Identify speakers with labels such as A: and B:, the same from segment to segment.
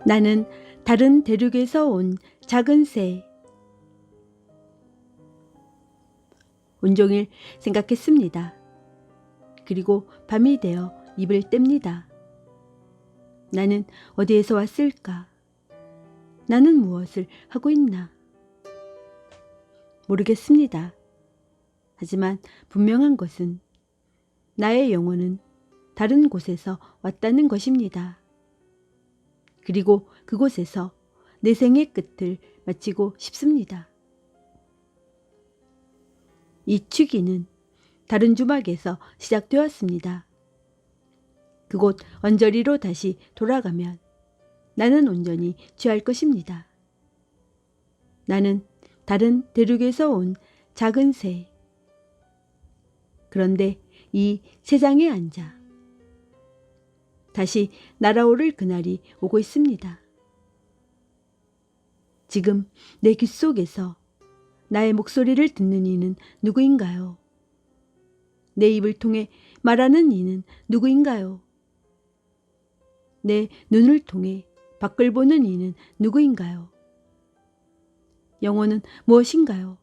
A: 나는 다른 대륙에서 온 작은 새. 온종일 생각했습니다. 그리고 밤이 되어 입을 뗍니다. 나는 어디에서 왔을까? 나는 무엇을 하고 있나? 모르겠습니다. 하지만 분명한 것은 나의 영혼은 다른 곳에서 왔다는 것입니다. 그리고 그곳에서 내 생의 끝을 마치고 싶습니다. 이 취기는 다른 주막에서 시작되었습니다. 그곳 언저리로 다시 돌아가면 나는 온전히 취할 것입니다. 나는 다른 대륙에서 온 작은 새. 그런데 이 새장에 앉아 다시 날아오를 그날이 오고 있습니다. 지금 내 귓속에서 나의 목소리를 듣는 이는 누구인가요? 내 입을 통해 말하는 이는 누구인가요? 내 눈을 통해 밖을 보는 이는 누구인가요? 영혼은 무엇인가요?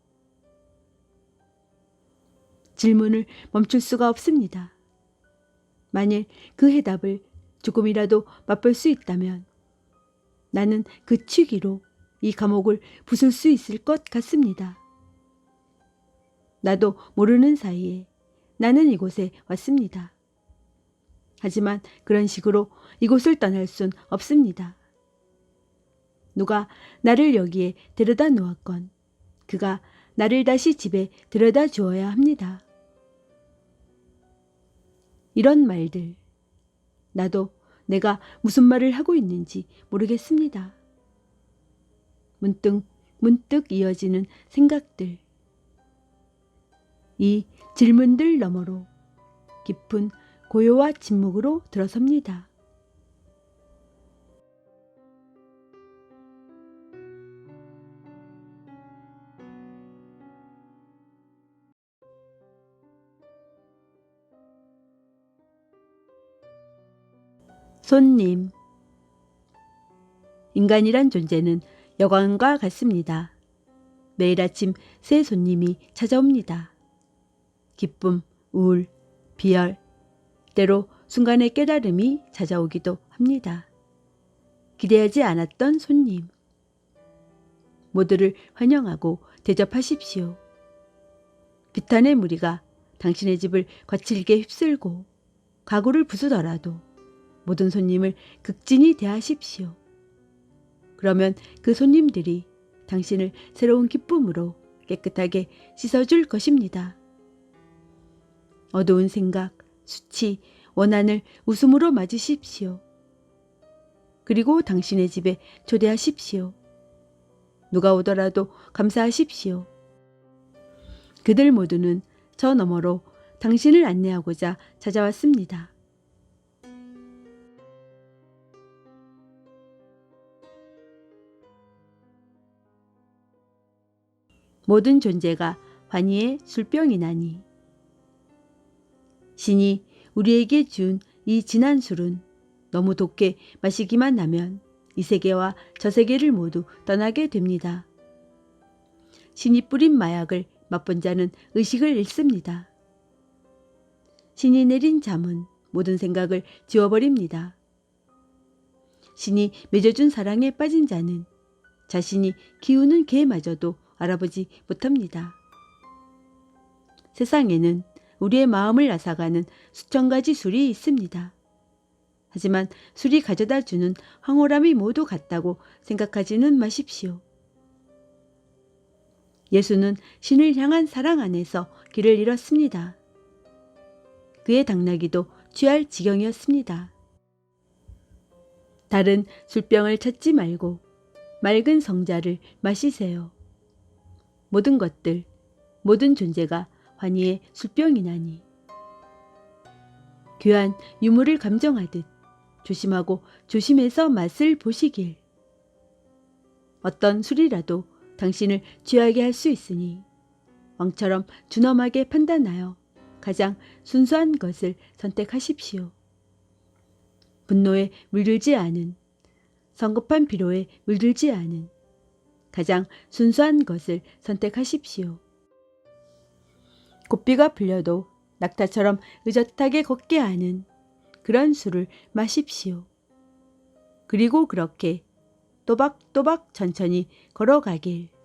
A: 질문을 멈출 수가 없습니다. 만일 그 해답을 조금이라도 맛볼 수 있다면 나는 그 취기로 이 감옥을 부술 수 있을 것 같습니다. 나도 모르는 사이에 나는 이곳에 왔습니다. 하지만 그런 식으로 이곳을 떠날 순 없습니다. 누가 나를 여기에 데려다 놓았건 그가 나를 다시 집에 데려다 주어야 합니다. 이런 말들, 나도 내가 무슨 말을 하고 있는지 모르겠습니다. 문득 이어지는 생각들, 이 질문들 너머로 깊은 고요와 침묵으로 들어섭니다. 손님. 인간이란 존재는 여관과 같습니다. 매일 아침 새 손님이 찾아옵니다. 기쁨, 우울, 비열, 때로 순간의 깨달음이 찾아오기도 합니다. 기대하지 않았던 손님. 모두를 환영하고 대접하십시오. 비탄의 무리가 당신의 집을 거칠게 휩쓸고 가구를 부수더라도 모든 손님을 극진히 대하십시오. 그러면 그 손님들이 당신을 새로운 기쁨으로 깨끗하게 씻어줄 것입니다. 어두운 생각, 수치, 원한을 웃음으로 맞으십시오. 그리고 당신의 집에 초대하십시오. 누가 오더라도 감사하십시오. 그들 모두는 저 너머로 당신을 안내하고자 찾아왔습니다. 모든 존재가 환희의 술병이나니. 신이 우리에게 준 이 진한 술은 너무 독해 마시기만 하면 이 세계와 저 세계를 모두 떠나게 됩니다. 신이 뿌린 마약을 맛본 자는 의식을 잃습니다. 신이 내린 잠은 모든 생각을 지워버립니다. 신이 맺어준 사랑에 빠진 자는 자신이 키우는 개마저도 알아보지 못합니다. 세상에는 우리의 마음을 앗아가는 수천 가지 술이 있습니다. 하지만 술이 가져다 주는 황홀함이 모두 같다고 생각하지는 마십시오. 예수는 신을 향한 사랑 안에서 길을 잃었습니다. 그의 당나귀도 취할 지경이었습니다. 다른 술병을 찾지 말고 맑은 성자를 마시세요. 모든 것들, 모든 존재가 환희의 술병이나니. 귀한 유물을 감정하듯 조심하고 조심해서 맛을 보시길. 어떤 술이라도 당신을 취하게 할 수 있으니 왕처럼 준엄하게 판단하여 가장 순수한 것을 선택하십시오. 분노에 물들지 않은 성급한 피로에 물들지 않은 가장 순수한 것을 선택하십시오. 고삐가 풀려도 낙타처럼 의젓하게 걷게 하는 그런 술을 마십시오. 그리고 그렇게 또박또박 천천히 걸어가길.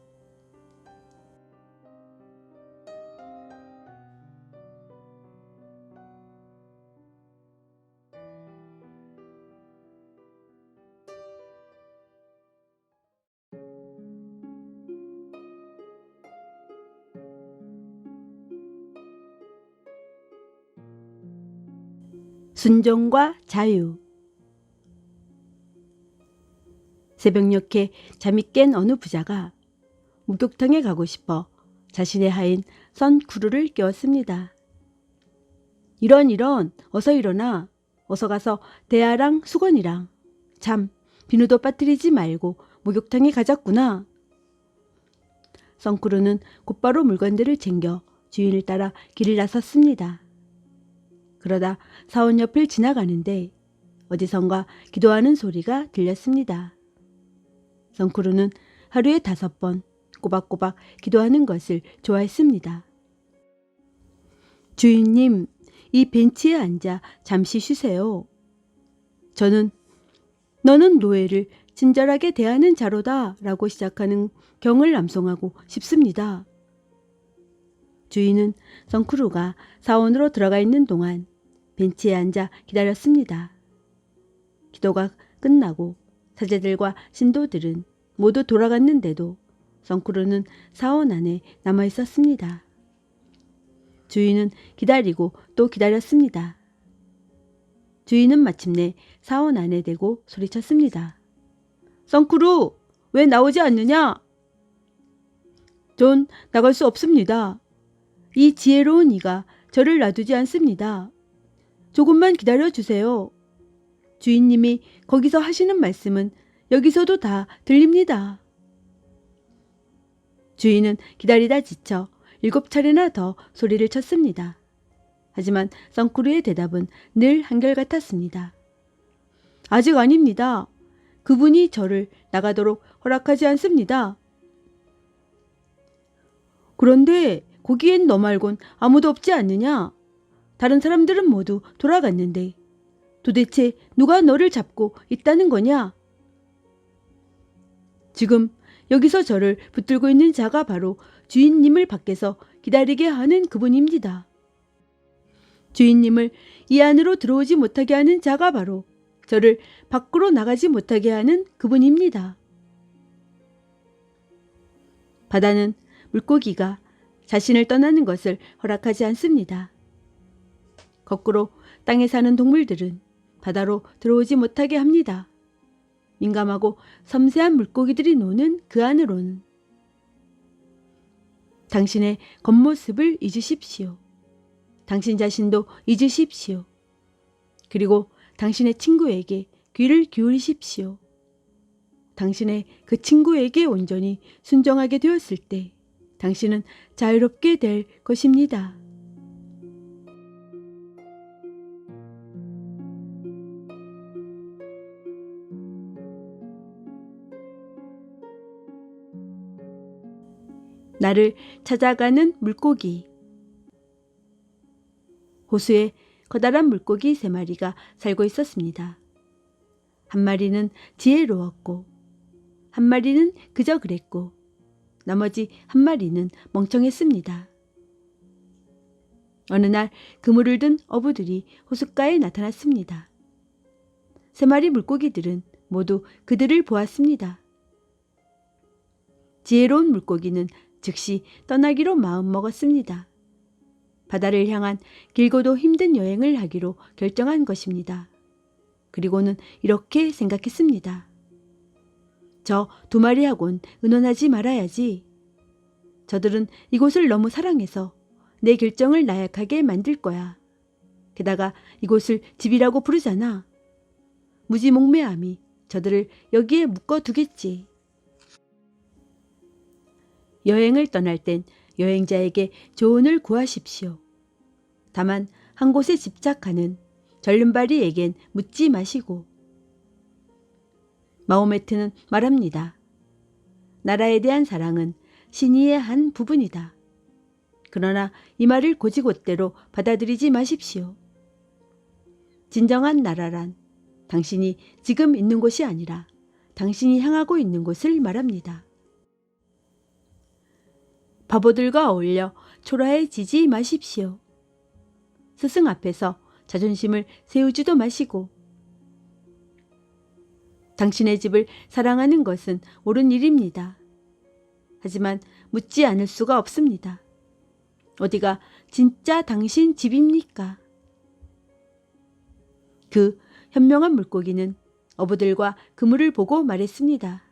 A: 순종과 자유. 새벽녘에 잠이 깬 어느 부자가 목욕탕에 가고 싶어 자신의 하인 선쿠루를 깨웠습니다. 이런 어서 일어나. 어서 가서 대야랑 수건이랑 참 비누도 빠뜨리지 말고 목욕탕에 가자꾸나. 선쿠루는 곧바로 물건들을 챙겨 주인을 따라 길을 나섰습니다. 그러다 사원 옆을 지나가는데 어디선가 기도하는 소리가 들렸습니다. 선쿠루는 하루에 5번 꼬박꼬박 기도하는 것을 좋아했습니다. 주인님, 이 벤치에 앉아 잠시 쉬세요. 저는 너는 노예를 친절하게 대하는 자로다 라고 시작하는 경을 암송하고 싶습니다. 주인은 선쿠루가 사원으로 들어가 있는 동안 벤치에 앉아 기다렸습니다. 기도가 끝나고 사제들과 신도들은 모두 돌아갔는데도 선쿠루는 사원 안에 남아 있었습니다. 주인은 기다리고 또 기다렸습니다. 주인은 마침내 사원 안에 대고 소리쳤습니다. 선쿠루, 왜 나오지 않느냐? 전 나갈 수 없습니다. 이 지혜로운 이가 저를 놔두지 않습니다. 조금만 기다려주세요. 주인님이 거기서 하시는 말씀은 여기서도 다 들립니다. 주인은 기다리다 지쳐 7차례나 더 소리를 쳤습니다. 하지만 선쿠루의 대답은 늘 한결같았습니다. 아직 아닙니다. 그분이 저를 나가도록 허락하지 않습니다. 그런데 거기엔 너 말곤 아무도 없지 않느냐? 다른 사람들은 모두 돌아갔는데 도대체 누가 너를 잡고 있다는 거냐? 지금 여기서 저를 붙들고 있는 자가 바로 주인님을 밖에서 기다리게 하는 그분입니다. 주인님을 이 안으로 들어오지 못하게 하는 자가 바로 저를 밖으로 나가지 못하게 하는 그분입니다. 바다는 물고기가 자신을 떠나는 것을 허락하지 않습니다. 거꾸로 땅에 사는 동물들은 바다로 들어오지 못하게 합니다. 민감하고 섬세한 물고기들이 노는 그 안으로는. 당신의 겉모습을 잊으십시오. 당신 자신도 잊으십시오. 그리고 당신의 친구에게 귀를 기울이십시오. 당신의 그 친구에게 온전히 순종하게 되었을 때 당신은 자유롭게 될 것입니다. 나를 찾아가는 물고기. 호수에 커다란 물고기 3마리가 살고 있었습니다. 한 마리는 지혜로웠고 한 마리는 그저 그랬고 나머지 한 마리는 멍청했습니다. 어느 날 그물을 든 어부들이 호숫가에 나타났습니다. 3마리 물고기들은 모두 그들을 보았습니다. 지혜로운 물고기는 즉시 떠나기로 마음먹었습니다. 바다를 향한 길고도 힘든 여행을 하기로 결정한 것입니다. 그리고는 이렇게 생각했습니다. 저 2마리하고는 의논하지 말아야지. 저들은 이곳을 너무 사랑해서 내 결정을 나약하게 만들 거야. 게다가 이곳을 집이라고 부르잖아. 무지몽매함이 저들을 여기에 묶어두겠지. 여행을 떠날 땐 여행자에게 조언을 구하십시오. 다만 한 곳에 집착하는 절름발이에겐 묻지 마시고 마호메트는 말합니다. 나라에 대한 사랑은 신의의 한 부분이다. 그러나 이 말을 곧이곧대로 받아들이지 마십시오. 진정한 나라란 당신이 지금 있는 곳이 아니라 당신이 향하고 있는 곳을 말합니다. 바보들과 어울려 초라해지지 마십시오. 스승 앞에서 자존심을 세우지도 마시고 당신의 집을 사랑하는 것은 옳은 일입니다. 하지만 묻지 않을 수가 없습니다. 어디가 진짜 당신 집입니까? 그 현명한 물고기는 어부들과 그물을 보고 말했습니다.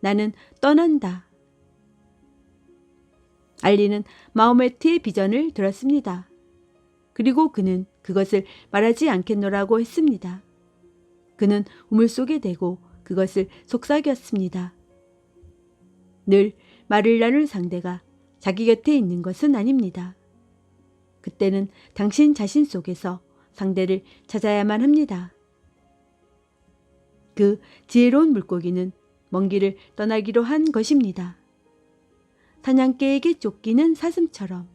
A: 나는 떠난다. 알리는 마호메트의 비전을 들었습니다. 그리고 그는 그것을 말하지 않겠노라고 했습니다. 그는 우물 속에 대고 그것을 속삭였습니다. 늘 말을 나눌 상대가 자기 곁에 있는 것은 아닙니다. 그때는 당신 자신 속에서 상대를 찾아야만 합니다. 그 지혜로운 물고기는 먼 길을 떠나기로 한 것입니다. 사냥개에게 쫓기는 사슴처럼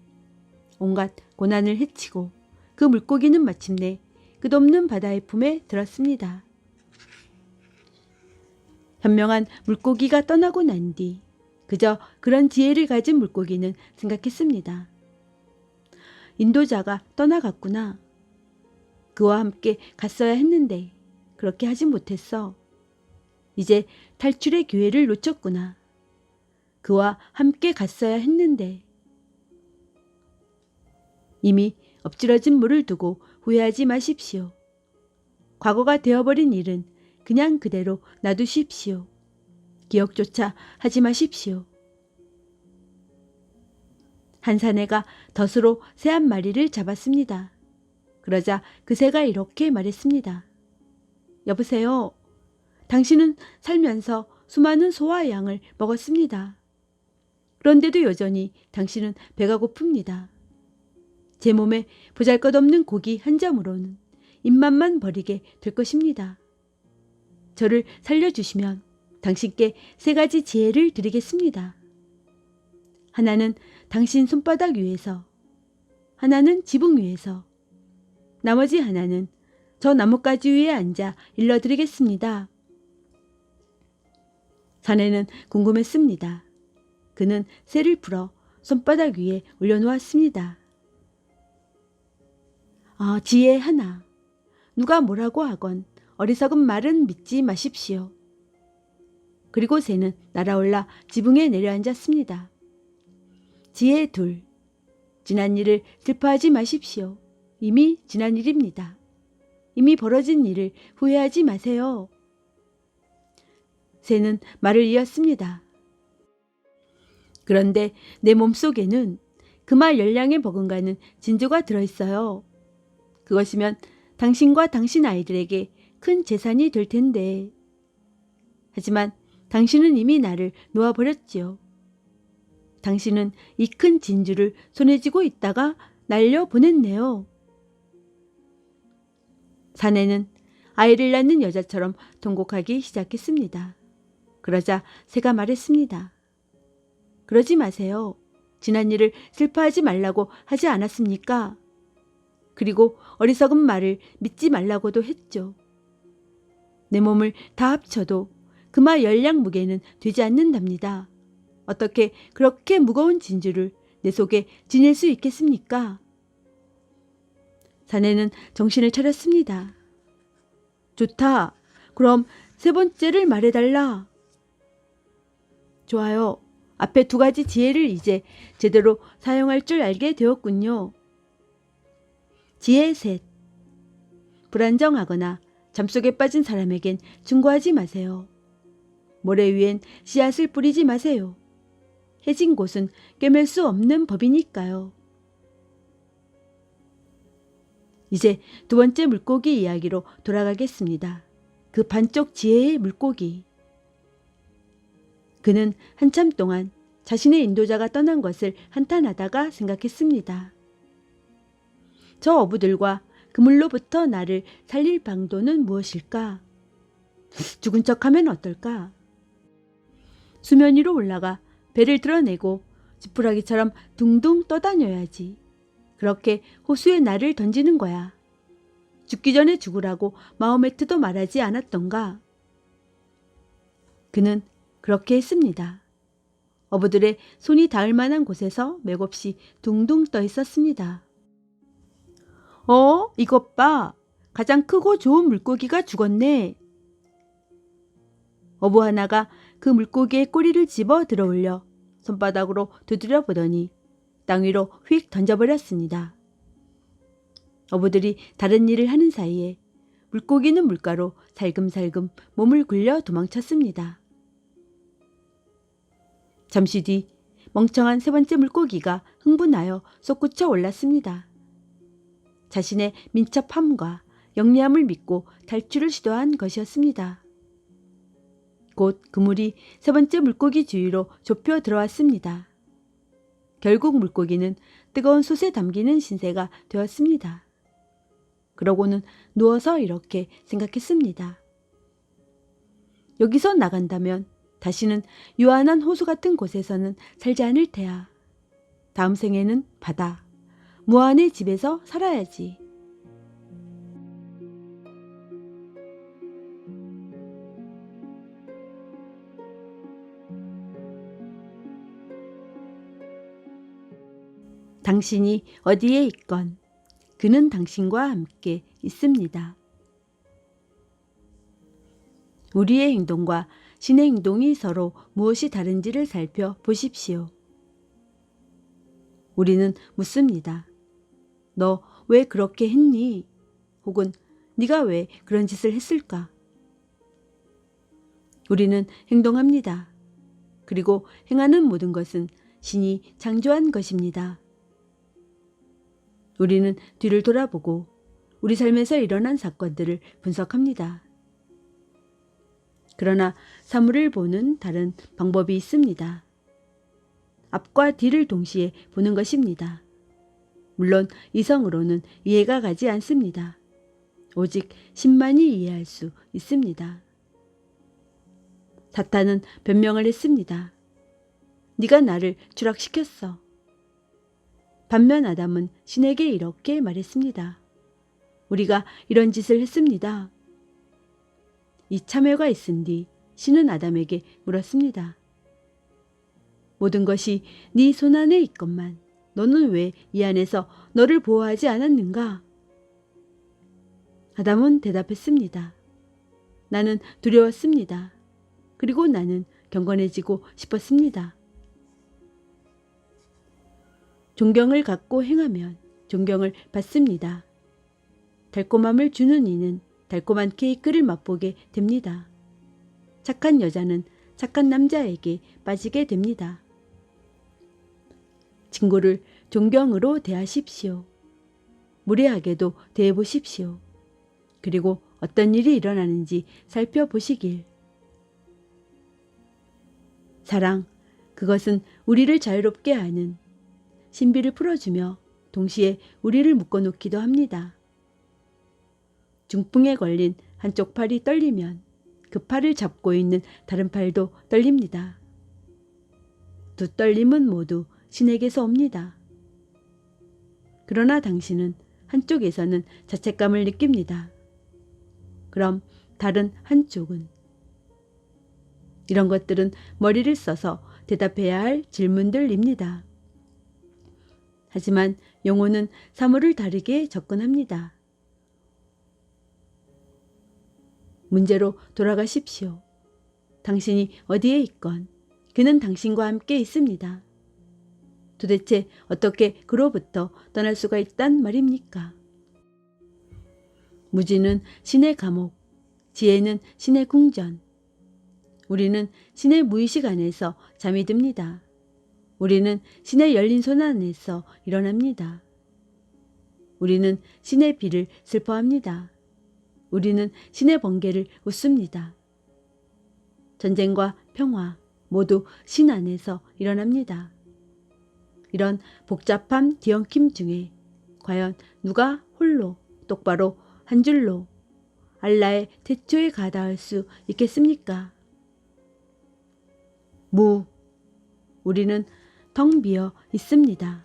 A: 온갖 고난을 헤치고 그 물고기는 마침내 끝없는 바다의 품에 들었습니다. 현명한 물고기가 떠나고 난 뒤 그저 그런 지혜를 가진 물고기는 생각했습니다. 인도자가 떠나갔구나. 그와 함께 갔어야 했는데 그렇게 하진 못했어. 이제 탈출의 기회를 놓쳤구나. 그와 함께 갔어야 했는데. 이미 엎질러진 물을 두고 후회하지 마십시오. 과거가 되어버린 일은 그냥 그대로 놔두십시오. 기억조차 하지 마십시오. 한 사내가 덫으로 새 한 마리를 잡았습니다. 그러자 그 새가 이렇게 말했습니다. 여보세요. 당신은 살면서 수많은 소와 양을 먹었습니다. 그런데도 여전히 당신은 배가 고픕니다. 제 몸에 보잘것없는 고기 한 점으로는 입맛만 버리게 될 것입니다. 저를 살려주시면 당신께 세 가지 지혜를 드리겠습니다. 하나는 당신 손바닥 위에서, 하나는 지붕 위에서, 나머지 하나는 저 나뭇가지 위에 앉아 일러드리겠습니다. 사내는 궁금했습니다. 그는 쇠를 풀어 손바닥 위에 올려놓았습니다. 지혜 하나. 누가 뭐라고 하건 어리석은 말은 믿지 마십시오. 그리고 새는 날아올라 지붕에 내려앉았습니다. 지혜 둘. 지난 일을 슬퍼하지 마십시오. 이미 지난 일입니다. 이미 벌어진 일을 후회하지 마세요. 새는 말을 이었습니다. 그런데 내 몸속에는 금화 열량에 버금가는 진주가 들어있어요. 그것이면 당신과 당신 아이들에게 큰 재산이 될 텐데. 하지만 당신은 이미 나를 놓아버렸지요. 당신은 이 큰 진주를 손에 쥐고 있다가 날려보냈네요. 사내는 아이를 낳는 여자처럼 통곡하기 시작했습니다. 그러자 새가 말했습니다. 그러지 마세요. 지난 일을 슬퍼하지 말라고 하지 않았습니까? 그리고 어리석은 말을 믿지 말라고도 했죠. 내 몸을 다 합쳐도 금화 열량 무게는 되지 않는답니다. 어떻게 그렇게 무거운 진주를 내 속에 지닐 수 있겠습니까? 사내는 정신을 차렸습니다. 좋다. 그럼 세 번째를 말해달라. 좋아요. 앞에 두 가지 지혜를 이제 제대로 사용할 줄 알게 되었군요. 지혜 셋. 불안정하거나 잠속에 빠진 사람에겐 충고하지 마세요. 모래 위엔 씨앗을 뿌리지 마세요. 해진 곳은 꿰맬 수 없는 법이니까요. 이제 두 번째 물고기 이야기로 돌아가겠습니다. 그 반쪽 지혜의 물고기. 그는 한참 동안 자신의 인도자가 떠난 것을 한탄하다가 생각했습니다. 저 어부들과 그물로부터 나를 살릴 방도는 무엇일까? 죽은 척하면 어떨까? 수면 위로 올라가 배를 드러내고 지푸라기처럼 둥둥 떠다녀야지. 그렇게 호수에 나를 던지는 거야. 죽기 전에 죽으라고 마호메트도 말하지 않았던가? 그는 그렇게 했습니다. 어부들의 손이 닿을 만한 곳에서 맥없이 둥둥 떠 있었습니다. 이것 봐. 가장 크고 좋은 물고기가 죽었네. 어부 하나가 그 물고기의 꼬리를 집어 들어 올려 손바닥으로 두드려 보더니 땅 위로 휙 던져버렸습니다. 어부들이 다른 일을 하는 사이에 물고기는 물가로 살금살금 몸을 굴려 도망쳤습니다. 잠시 뒤 멍청한 세 번째 물고기가 흥분하여 솟구쳐 올랐습니다. 자신의 민첩함과 영리함을 믿고 탈출을 시도한 것이었습니다. 곧 그물이 세 번째 물고기 주위로 좁혀 들어왔습니다. 결국 물고기는 뜨거운 솥에 담기는 신세가 되었습니다. 그러고는 누워서 이렇게 생각했습니다. 여기서 나간다면 다시는 유한한 호수 같은 곳에서는 살지 않을 테야. 다음 생에는 바다, 무한의 집에서 살아야지. 당신이 어디에 있건 그는 당신과 함께 있습니다. 우리의 행동과 신의 행동이 서로 무엇이 다른지를 살펴보십시오. 우리는 묻습니다. 너 왜 그렇게 했니? 혹은 네가 왜 그런 짓을 했을까? 우리는 행동합니다. 그리고 행하는 모든 것은 신이 창조한 것입니다. 우리는 뒤를 돌아보고 우리 삶에서 일어난 사건들을 분석합니다. 그러나 사물을 보는 다른 방법이 있습니다. 앞과 뒤를 동시에 보는 것입니다. 물론 이성으로는 이해가 가지 않습니다. 오직 신만이 이해할 수 있습니다. 사탄은 변명을 했습니다. 네가 나를 추락시켰어. 반면 아담은 신에게 이렇게 말했습니다. 우리가 이런 짓을 했습니다. 이 참회가 있은 뒤 신은 아담에게 물었습니다. 모든 것이 네 손안에 있건만 너는 왜 이 안에서 너를 보호하지 않았는가? 아담은 대답했습니다. 나는 두려웠습니다. 그리고 나는 경건해지고 싶었습니다. 존경을 갖고 행하면 존경을 받습니다. 달콤함을 주는 이는 달콤한 케이크를 맛보게 됩니다. 착한 여자는 착한 남자에게 빠지게 됩니다. 친구를 존경으로 대하십시오. 무례하게도 대해보십시오. 그리고 어떤 일이 일어나는지 살펴보시길. 사랑, 그것은 우리를 자유롭게 하는 신비를 풀어주며 동시에 우리를 묶어놓기도 합니다. 중풍에 걸린 한쪽 팔이 떨리면 그 팔을 잡고 있는 다른 팔도 떨립니다. 두 떨림은 모두 신에게서 옵니다. 그러나 당신은 한쪽에서는 자책감을 느낍니다. 그럼 다른 한쪽은? 이런 것들은 머리를 써서 대답해야 할 질문들입니다. 하지만 영혼은 사물을 다르게 접근합니다. 문제로 돌아가십시오. 당신이 어디에 있건 그는 당신과 함께 있습니다. 도대체 어떻게 그로부터 떠날 수가 있단 말입니까? 무지는 신의 감옥, 지혜는 신의 궁전. 우리는 신의 무의식 안에서 잠이 듭니다. 우리는 신의 열린 손 안에서 일어납니다. 우리는 신의 비를 슬퍼합니다. 우리는 신의 번개를 웃습니다. 전쟁과 평화 모두 신 안에서 일어납니다. 이런 복잡한 뒤엉킴 중에 과연 누가 홀로 똑바로 한 줄로 알라의 태초에 가닿을 수 있겠습니까? 우리는 텅 비어 있습니다.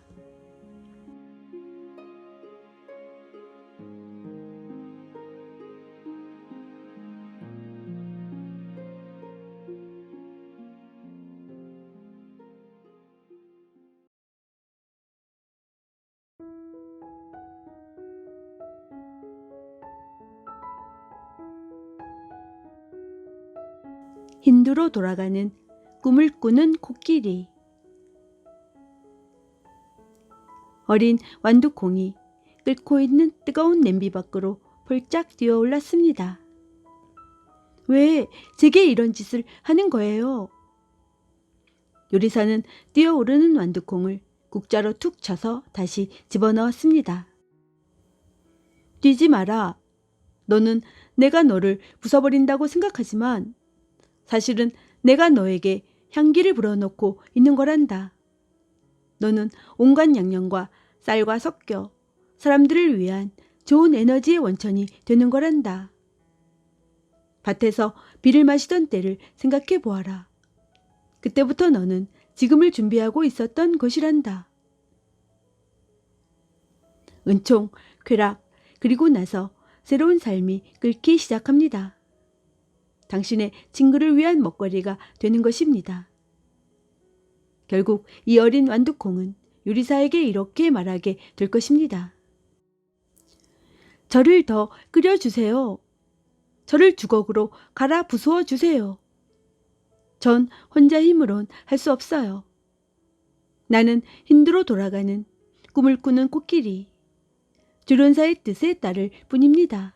A: 힌두로 돌아가는 꿈을 꾸는 코끼리. 어린 완두콩이 끓고 있는 뜨거운 냄비 밖으로 폴짝 뛰어올랐습니다. 왜 제게 이런 짓을 하는 거예요? 요리사는 뛰어오르는 완두콩을 국자로 툭 쳐서 다시 집어넣었습니다. 뛰지 마라. 너는 내가 너를 부숴버린다고 생각하지만 사실은 내가 너에게 향기를 불어넣고 있는 거란다. 너는 온갖 양념과 쌀과 섞여 사람들을 위한 좋은 에너지의 원천이 되는 거란다. 밭에서 비를 마시던 때를 생각해 보아라. 그때부터 너는 지금을 준비하고 있었던 것이란다. 은총, 쾌락, 그리고 나서 새로운 삶이 끓기 시작합니다. 당신의 친구를 위한 먹거리가 되는 것입니다. 결국 이 어린 완두콩은 요리사에게 이렇게 말하게 될 것입니다. 저를 더 끓여주세요. 저를 주걱으로 갈아 부수어 주세요. 전 혼자 힘으론 할 수 없어요. 나는 힌두로 돌아가는 꿈을 꾸는 코끼리, 조련사의 뜻에 따를 뿐입니다.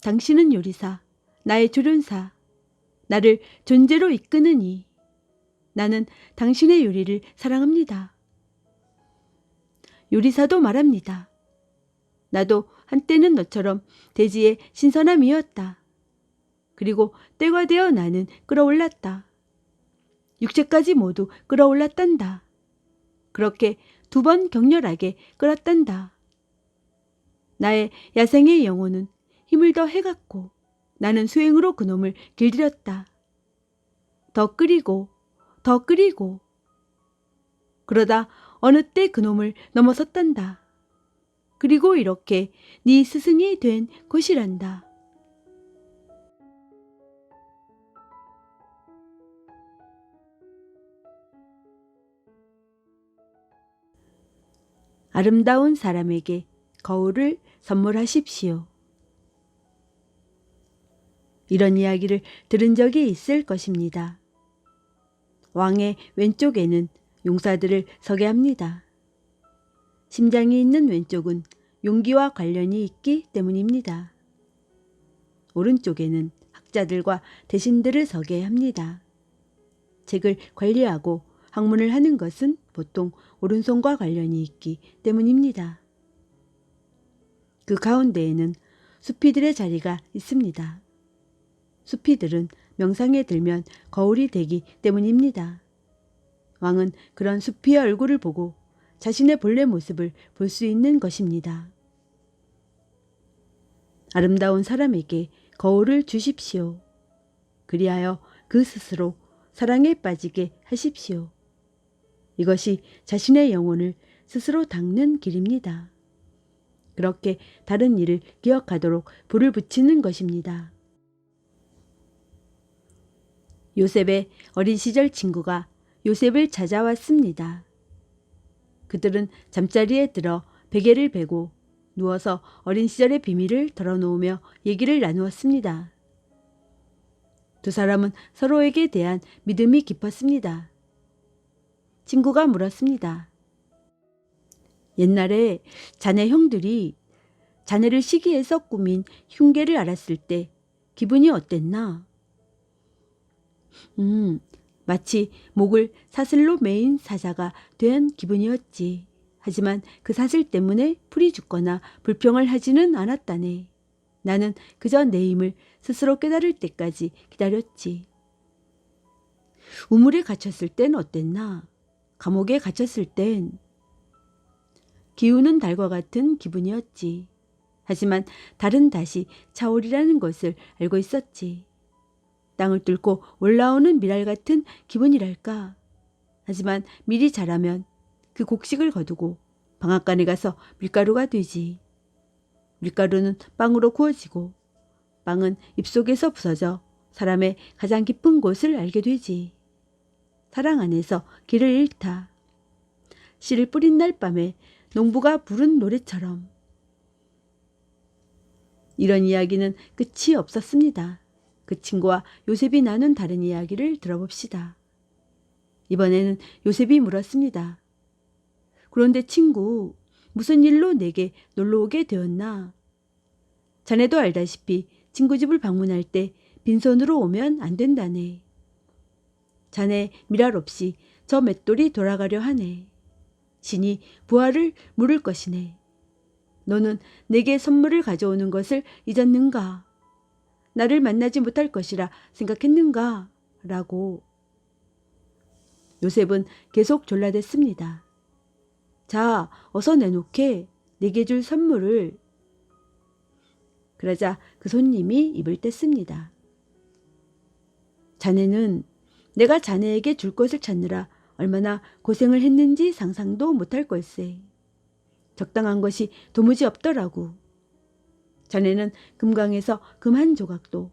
A: 당신은 요리사, 나의 조련사, 나를 존재로 이끄느니 나는 당신의 요리를 사랑합니다. 요리사도 말합니다. 나도 한때는 너처럼 대지의 신선함이었다. 그리고 때가 되어 나는 끌어올랐다. 육체까지 모두 끌어올랐단다. 그렇게 2번 격렬하게 끌었단다. 나의 야생의 영혼은 힘을 더 해갔고 나는 수행으로 그놈을 길들였다. 더 끓이고 더 끓이고 그러다 어느 때 그놈을 넘어섰단다. 그리고 이렇게 네 스승이 된 것이란다. 아름다운 사람에게 거울을 선물하십시오. 이런 이야기를 들은 적이 있을 것입니다. 왕의 왼쪽에는 용사들을 서게 합니다. 심장이 있는 왼쪽은 용기와 관련이 있기 때문입니다. 오른쪽에는 학자들과 대신들을 서게 합니다. 책을 관리하고 학문을 하는 것은 보통 오른손과 관련이 있기 때문입니다. 그 가운데에는 수피들의 자리가 있습니다. 수피들은 명상에 들면 거울이 되기 때문입니다. 왕은 그런 수피의 얼굴을 보고 자신의 본래 모습을 볼 수 있는 것입니다. 아름다운 사람에게 거울을 주십시오. 그리하여 그 스스로 사랑에 빠지게 하십시오. 이것이 자신의 영혼을 스스로 닦는 길입니다. 그렇게 다른 일을 기억하도록 불을 붙이는 것입니다. 요셉의 어린 시절 친구가 요셉을 찾아왔습니다. 그들은 잠자리에 들어 베개를 베고 누워서 어린 시절의 비밀을 털어놓으며 얘기를 나누었습니다. 두 사람은 서로에게 대한 믿음이 깊었습니다. 친구가 물었습니다. 옛날에 자네 형들이 자네를 시기해서 꾸민 흉계를 알았을 때 기분이 어땠나? 마치 목을 사슬로 매인 사자가 된 기분이었지. 하지만 그 사슬 때문에 풀이 죽거나 불평을 하지는 않았다네. 나는 그저 내 힘을 스스로 깨달을 때까지 기다렸지. 우물에 갇혔을 땐 어땠나? 감옥에 갇혔을 땐 기우는 달과 같은 기분이었지. 하지만 달은 다시 차오리라는 것을 알고 있었지. 땅을 뚫고 올라오는 미랄 같은 기분이랄까. 하지만 밀이 자라면 그 곡식을 거두고 방앗간에 가서 밀가루가 되지. 밀가루는 빵으로 구워지고 빵은 입속에서 부서져 사람의 가장 깊은 곳을 알게 되지. 사랑 안에서 길을 잃다. 씨를 뿌린 날 밤에 농부가 부른 노래처럼. 이런 이야기는 끝이 없었습니다. 그 친구와 요셉이 나눈 다른 이야기를 들어봅시다. 이번에는 요셉이 물었습니다. 그런데 친구, 무슨 일로 내게 놀러 오게 되었나? 자네도 알다시피 친구 집을 방문할 때 빈손으로 오면 안 된다네. 자네 미랄 없이 저 맷돌이 돌아가려 하네. 신이 부활을 물을 것이네. 너는 내게 선물을 가져오는 것을 잊었는가? 나를 만나지 못할 것이라 생각했는가? 라고. 요셉은 계속 졸라댔습니다. 자, 어서 내놓게. 내게 줄 선물을. 그러자 그 손님이 입을 뗐습니다. 자네는 내가 자네에게 줄 것을 찾느라 얼마나 고생을 했는지 상상도 못할 걸세. 적당한 것이 도무지 없더라고. 자네는 금강에서 금 한 조각도,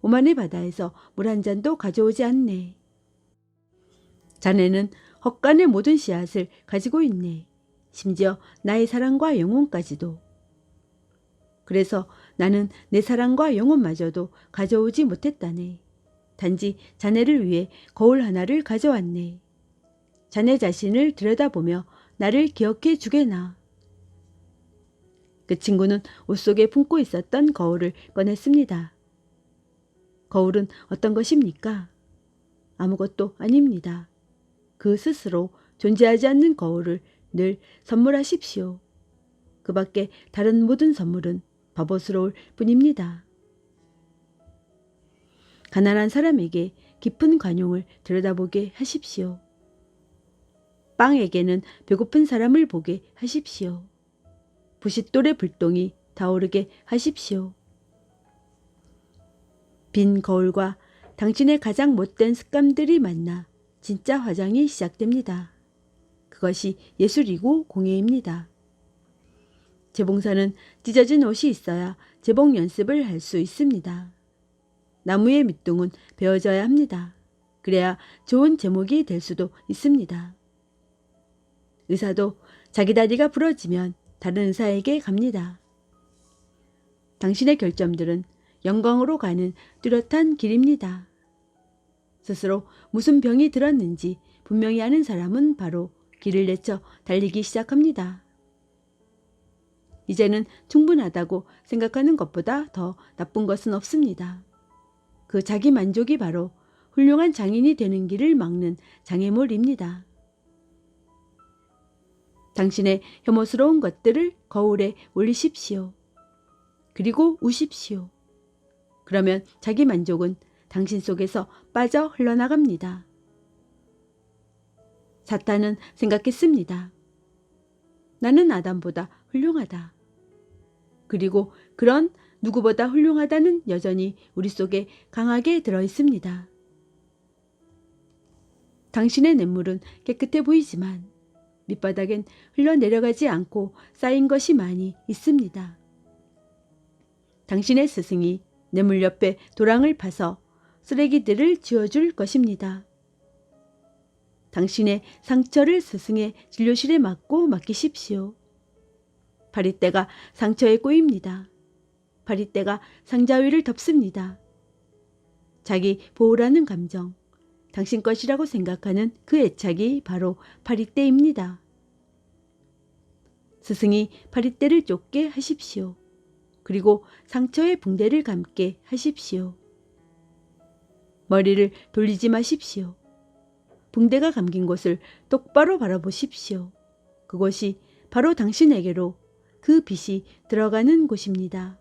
A: 오만의 바다에서 물 한 잔도 가져오지 않네. 자네는 헛간의 모든 씨앗을 가지고 있네. 심지어 나의 사랑과 영혼까지도. 그래서 나는 내 사랑과 영혼마저도 가져오지 못했다네. 단지 자네를 위해 거울 하나를 가져왔네. 자네 자신을 들여다보며 나를 기억해 주게나. 그 친구는 옷 속에 품고 있었던 거울을 꺼냈습니다. 거울은 어떤 것입니까? 아무것도 아닙니다. 그 스스로 존재하지 않는 거울을 늘 선물하십시오. 그 밖에 다른 모든 선물은 바보스러울 뿐입니다. 가난한 사람에게 깊은 관용을 들여다보게 하십시오. 빵에게는 배고픈 사람을 보게 하십시오. 부싯돌의 불똥이 타오르게 하십시오. 빈 거울과 당신의 가장 못된 습관들이 만나 진짜 화장이 시작됩니다. 그것이 예술이고 공예입니다. 재봉사는 찢어진 옷이 있어야 재봉 연습을 할 수 있습니다. 나무의 밑둥은 베어져야 합니다. 그래야 좋은 제목이 될 수도 있습니다. 의사도 자기 다리가 부러지면 다른 의사에게 갑니다. 당신의 결점들은 영광으로 가는 뚜렷한 길입니다. 스스로 무슨 병이 들었는지 분명히 아는 사람은 바로 길을 내쳐 달리기 시작합니다. 이제는 충분하다고 생각하는 것보다 더 나쁜 것은 없습니다. 그 자기 만족이 바로 훌륭한 장인이 되는 길을 막는 장애물입니다. 당신의 혐오스러운 것들을 거울에 올리십시오. 그리고 우십시오. 그러면 자기 만족은 당신 속에서 빠져 흘러나갑니다. 사탄은 생각했습니다. 나는 아담보다 훌륭하다. 그리고 그런 누구보다 훌륭하다는 여전히 우리 속에 강하게 들어있습니다. 당신의 냇물은 깨끗해 보이지만 밑바닥엔 흘러내려가지 않고 쌓인 것이 많이 있습니다. 당신의 스승이 냇물 옆에 도랑을 파서 쓰레기들을 지워줄 것입니다. 당신의 상처를 스승의 진료실에 맡기십시오. 파리떼가 상처에 꼬입니다. 파리떼가 상자 위를 덮습니다. 자기 보호라는 감정, 당신 것이라고 생각하는 그 애착이 바로 파리떼입니다. 스승이 파리떼를 쫓게 하십시오. 그리고 상처의 붕대를 감게 하십시오. 머리를 돌리지 마십시오. 붕대가 감긴 곳을 똑바로 바라보십시오. 그곳이 바로 당신에게로 그 빛이 들어가는 곳입니다.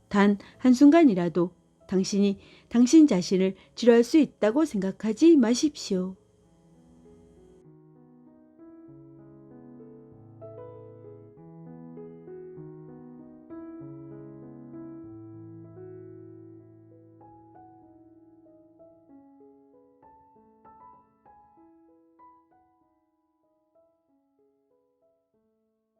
A: 단 한순간이라도 당신이 당신 자신을 치료할 수 있다고 생각하지 마십시오.